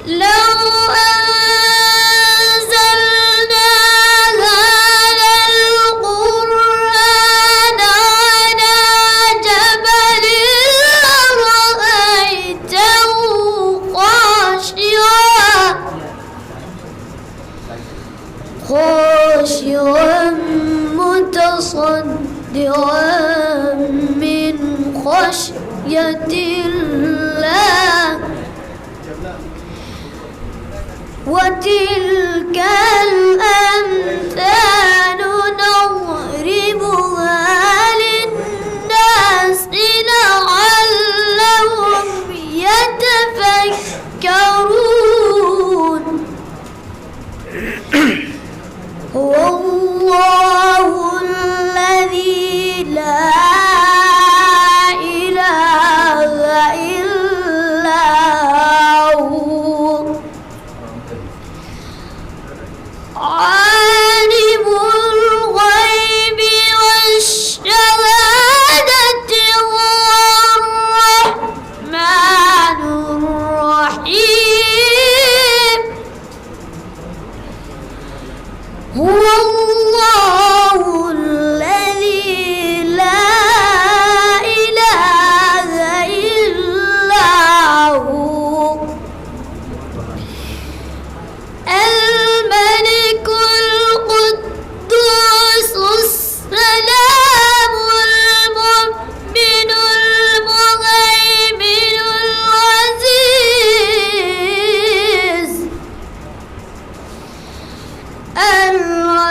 لو أنزلنا هذا القرآن على جبل لرأيته خاشعا متصدعا من خشية الله وتلك الأمثال نضربها للناس لعلهم يتفكرون هو الله الذي لا إله إلا هو عالم الغيب والشهادة الرحمن الرحيم هو الله الذي لا إله إلا هو الملك القدوس السلام المؤمن المهيمن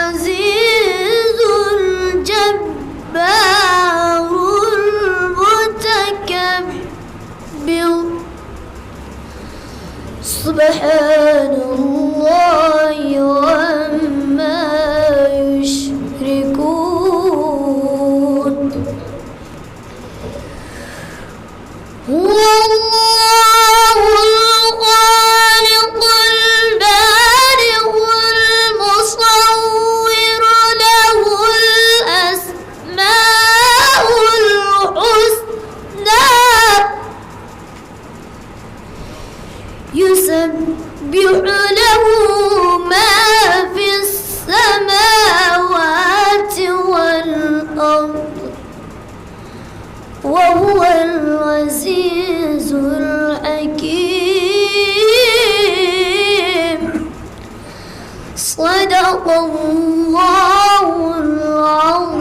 العزيز الجبار المتكبر سبحان الله عما يشركون هو الله الخالق البارئ المصور له الأسماء الحسنى يسبح له ما في السماوات والأرض وهو العزيز الحكيم صدق الله العظيم.